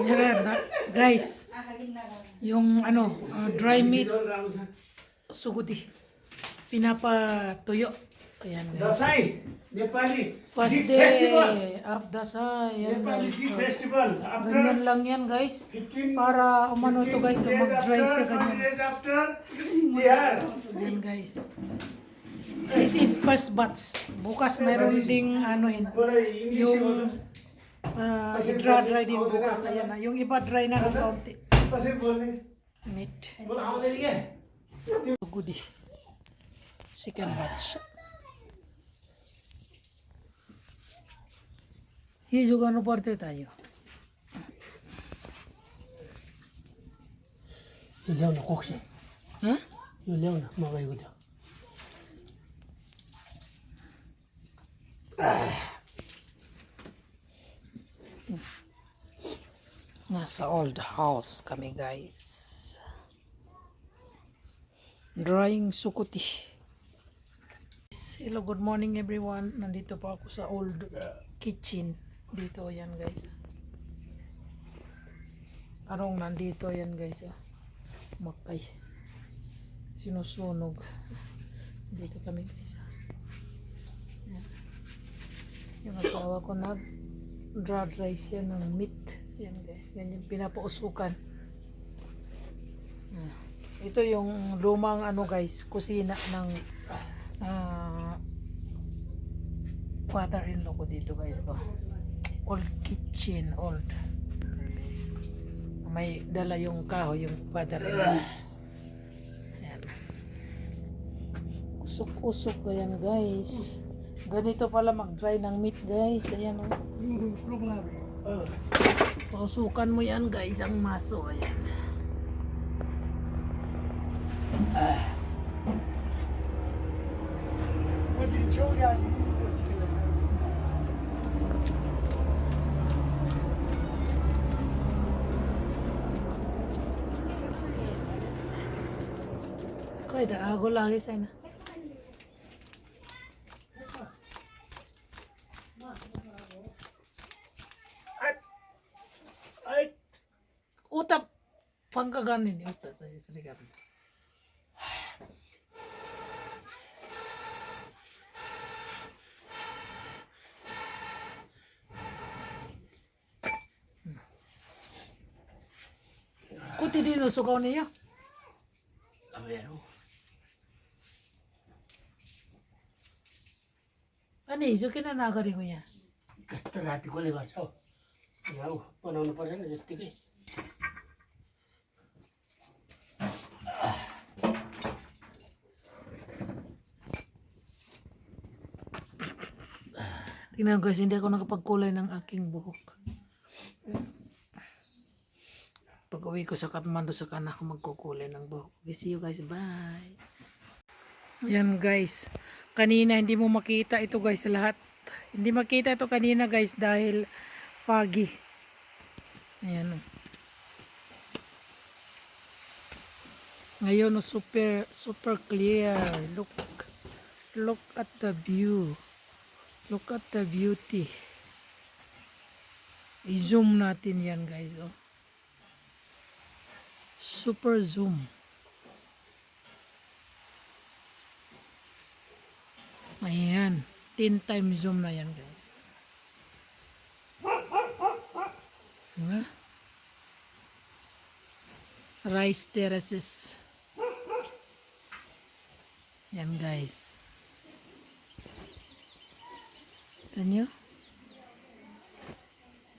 Yan, guys, yung ano, dry meat sugudi. Pinapatuyo. Ayan guys. Dasai, Nepali. First Big day festival. of Dasai. Yan Nepali guys. big So, festival. ganyan lang yan guys. Para umano ito guys, mag-dry siya 20 ganyan. days after, Bihar. Yan guys. This is first batch. Bukas mayroon ding ano yung i-dry din bukas. Ayan na. Yung iba dry na ng kaunti. Meat. Goodie. Second batch. हिजोगानु पर्थ्यो त यो ल्याउन कोक्सी हँ यो ल्याउन मगाएको थियो nasa old house kami guys, drying sukuti. Hello, good morning everyone. Nandito pa ako sa old kitchen dito. Yan guys, arong nandito yan guys, makay sinusunog dito kami guys. Yan. Yung asawa ko nag dry siya ng meat. Yan guys, ganyan pinapausukan. Ito yung lumang ano guys, kusina ng father-in-law ko dito guys. Old kitchen, old. Guys. May dala yung kahoy yung father-in-law. Ayan. Usok-usok ganyan guys. Ganito pala mag-dry ng meat guys. Ayan o. Pausukan mo yan guys, ang maso. Ayan. Kaya da ako lagi sana. Utap pangkaganin utas sa isri kami. Kuti din usukaw niyo. Ano iso kinanagari ko yan? कस्तो राति कसले गर्छ हौ यहाँ बनाउनु पर्दैन जत्तिकै Tingnan guys, hindi ako nakapagkulay ng aking buhok. Pag uwi ko sa Kathmandu, saka na ako magkukulay ng buhok. Okay, see you guys, bye. Yan guys, kanina hindi mo makita ito guys lahat. Hindi makita ito kanina guys dahil foggy. Ayan o. Ngayon super clear. Look at the view. Look at the beauty. I-zoom natin yan guys. Oh. Super zoom. Ayan. 10 times zoom na yan guys. Diba? Rice terraces. Yan guys. Kita nyo?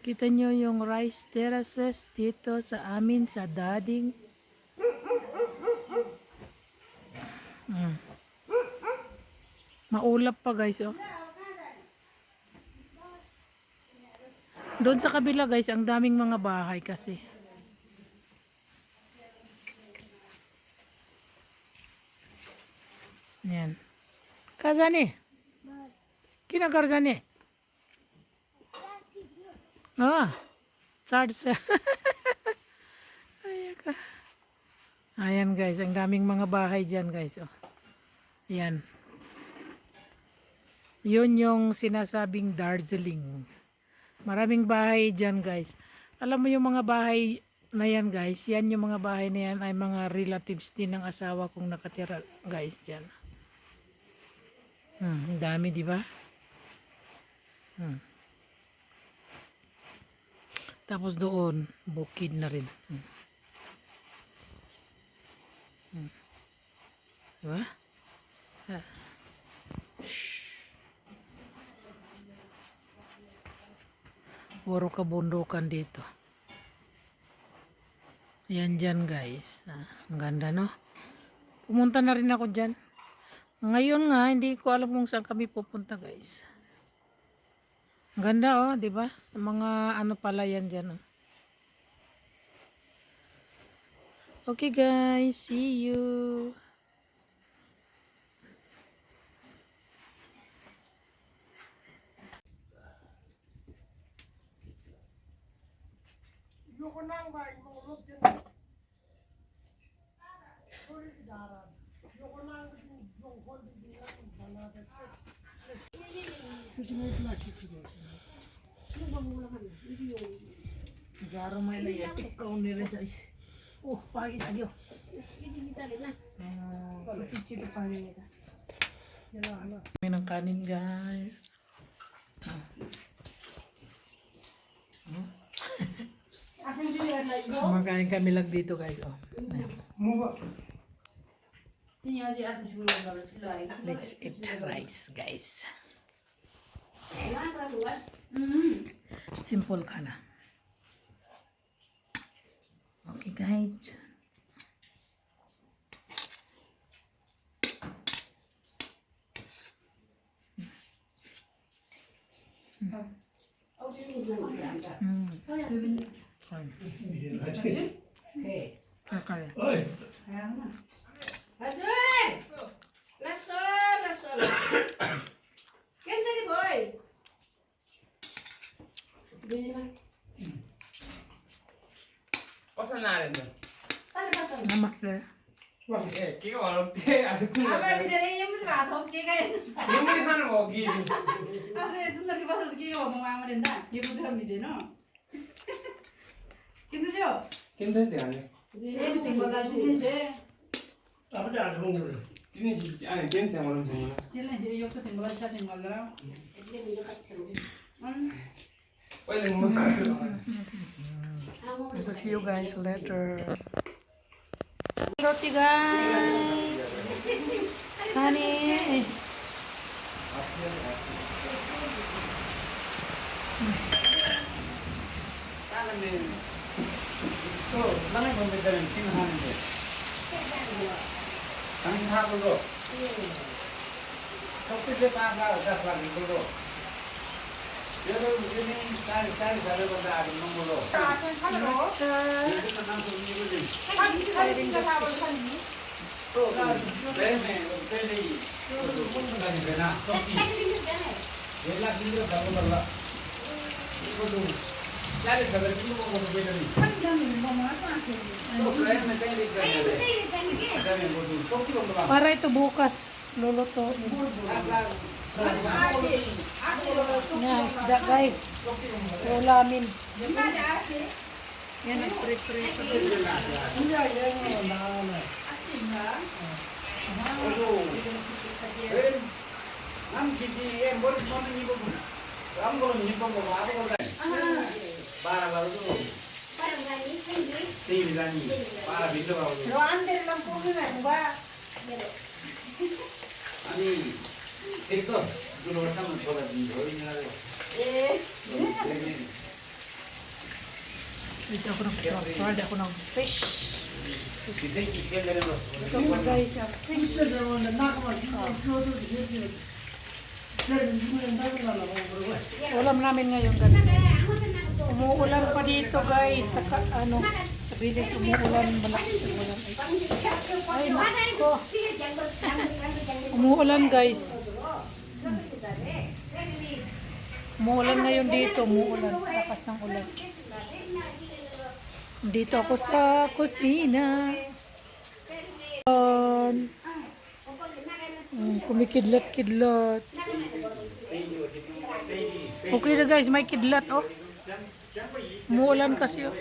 Kita nyo yung rice terraces dito sa amin sa Dading. Maulap pa guys oh. Doon sa kabila guys, ang daming mga bahay kasi. Yan. Kazani? Kinakarzani? Charge. Ayan guys, ang daming mga bahay dyan guys. Oh. Yan. Yun yung sinasabing Darjeeling. Maraming bahay dyan guys. Alam mo yung mga bahay na yan guys, yan yung mga bahay na yan ay mga relatives din ng asawa kong nakatira guys dyan. Ang dami di ba? Tapos doon, bukid na rin. Diba? Puro kabundukan dito. Yan dyan guys. Ang ganda no? Pumunta na rin ako dyan. Ngayon nga, hindi ko alam kung saan kami pupunta guys. Ang ganda oh, di ba? Mga ano pala yan dyan oh. Okay guys, see you. Jaro may na yan, tikaw nila sa pagi sa diyo. May ng kanin guys. Kumakain kami lang dito guys. Oh. Let's eat rice guys. Simple ka na. Okay guys. Kakaya. Pasan na rin doon. Namak na. Eh, kika 어렵대. 알고. 아까 미래에 무슨 맛 없게가 이모이 하는 거기. 아세 순다리 봐서 기가 뭐 아무랬나 예부터 합니다. 괜찮죠? 괜찮대 아니. 얘는 생각할 때는 아버지 아주 먹는 니네 집 아니 괜찮아 오는 중. 쟤는 이제 욕도 생각할 차 생각하라. 빨리 먹어. So see you guys later. Roti guys. Kanin. 나는 또 나는 건배들은 지금 하는데. 당신 하고도. 덕분에 빠가 어디서 이거로. 여러분 우리는 딸이 잘해본다 아주 농구로. Cha. 여기서 나서 이거를 또 매매 빼내기 공간이 되나? 연락 드리러 가고 말라. 이거도 딸이 저걸 찍는 거 보고 그러더니 또 매매 빼내기 전에 그다음에 뭐도 또 필요한 거 Para ito bukas luluto. Yan, isda guys. Ulamin. Yan, nag-prito. 남기지에 머리 쏘는 이거 아무거나 입은 거 아무거나 말아가지고 세일이라니 말아 믿어가지고 아니 됐어 그걸 하면 저가 어린이날에 Dito ako nag-fried ako ng fish. 기생기 깨내는 거 Ito po guys, fish. Ulam namin ngayon ganito. Umuulan pa dito guys. Sa village umuulan. Malakas yung ulan. Ay nako. Umuulan guys. Umuulan ngayon dito. Umuulan. Lakas ng ulan. Dito ako sa kusina. Kumikidlat-kidlat. Okay na guys, may kidlat oh. Umuulan kasi oh.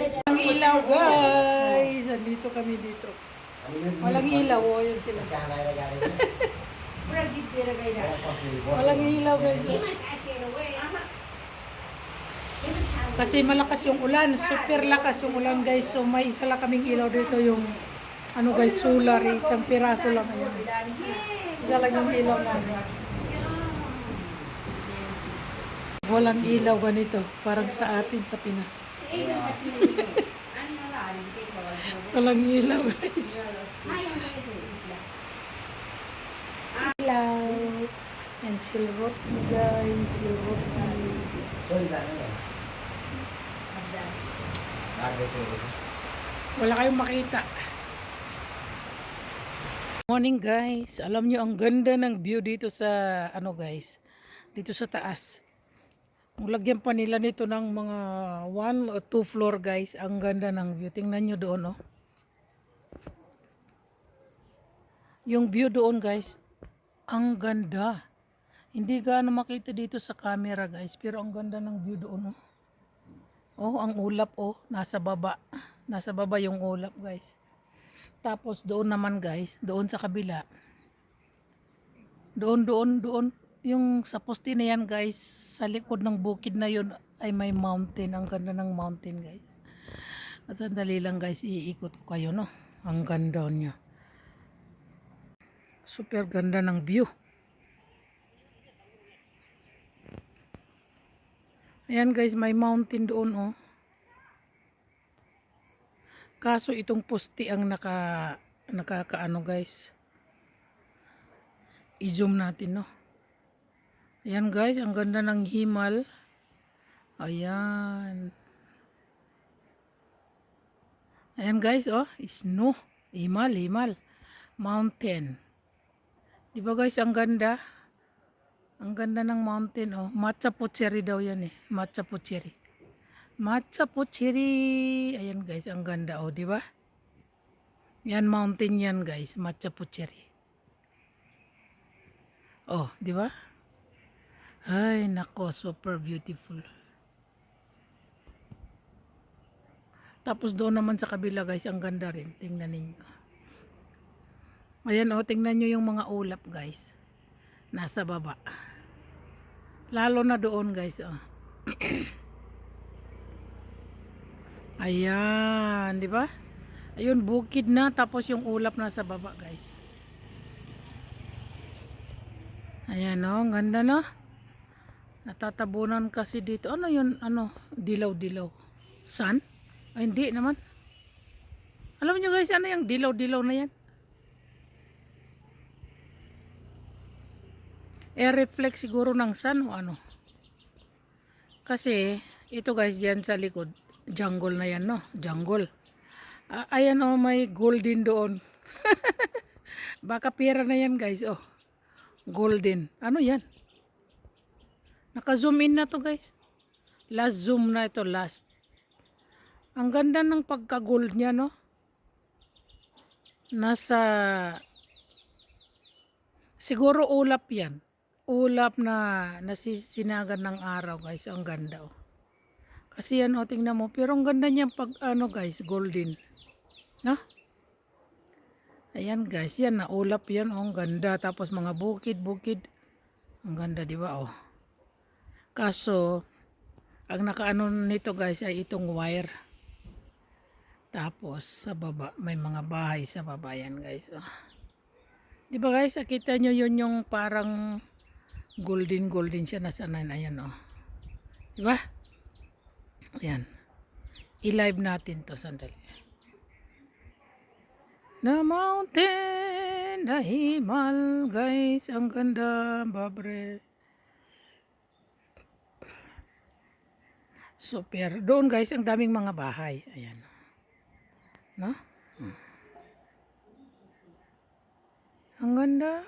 Walang ilaw guys. Andito kami dito. Walang ilaw oh. Yan sila. Murag gid dira gay na. Walang ilaw guys. Kasi malakas yung ulan. Super lakas yung ulan guys. So may isa lang kaming ilaw dito yung ano guys, solar. Isang piraso lang. Ayan. Isa lang yung ilaw namin. Walang ilaw ganito. Parang sa atin sa Pinas. Walang ilaw guys. Ilaw. And silver guys. Silver. Wala kayong makita. Morning guys. Alam nyo, ang ganda ng view dito sa ano guys. Dito sa taas. Lagyan pa nila nito ng mga 1 or 2 floor guys. Ang ganda ng view. Tingnan nyo doon oh. Yung view doon guys. Ang ganda. Hindi gaano makita dito sa camera guys. Pero ang ganda ng view doon oh. Oh, ang ulap oh. Nasa baba. Nasa baba yung ulap guys. Tapos doon naman guys. Doon sa kabila. Doon. Yung sa poste na yan guys, sa likod ng bukid na yun ay may mountain. Ang ganda ng mountain guys. At sandali lang guys, iikot ko kayo no. Ang ganda niya. Super ganda ng view. Ayan guys, may mountain doon oh. Kaso itong poste ang nakakaano guys. I-zoom natin no. Ayan guys, ang ganda ng himal. Ayan. Ayan guys, oh, snow. Himal. Mountain. Diba guys, ang ganda? Ang ganda ng mountain, oh. Matcha Pucheri daw yan eh. Matcha Pucheri. Ayan guys, ang ganda, oh, diba? Yan, mountain yan guys. Matcha Pucheri. Oh, diba? Ay, nako, super beautiful. Tapos doon naman sa kabila guys, ang ganda rin. Tingnan ninyo. Ayan oh, tingnan nyo yung mga ulap guys. Nasa baba. Lalo na doon guys oh. Ayan, di ba? Ayun, bukid na. Tapos yung ulap nasa baba guys. Ayan oh, ang ganda no? Natatabunan kasi dito. Ano yun? Ano? Dilaw-dilaw. Sun? Ay, hindi naman. Alam nyo guys, ano yung dilaw-dilaw na yan? Air reflect siguro ng sun o ano? Kasi, ito guys, dyan sa likod. Jungle na yan, no? Jungle. Ayan oh, may golden doon. Baka pera na yan guys, oh. Golden. Ano yan? Naka-zoom in na to guys. Last zoom na ito, last. Ang ganda ng pagka-gold niya, no? Nasa siguro ulap yan. Ulap na nasisinagan ng araw guys. Ang ganda oh. Kasi yan oh, tingnan mo. Pero ang ganda niya pag ano guys, golden. No? Ayan guys, yan na ulap yan oh. Ang ganda. Tapos mga bukid. Ang ganda, di ba oh. Kaso, ang nakaano nito guys ay itong wire. Tapos sa baba, may mga bahay sa baba yan guys. Oh. Di ba guys, nakita nyo yun yung parang golden siya na sana na yan oh. Di ba? Ayan. I-live natin to sandali. Na mountain, na himal guys. Ang ganda, babre. Super. Doon guys, ang daming mga bahay. Ayan. No? Ang ganda.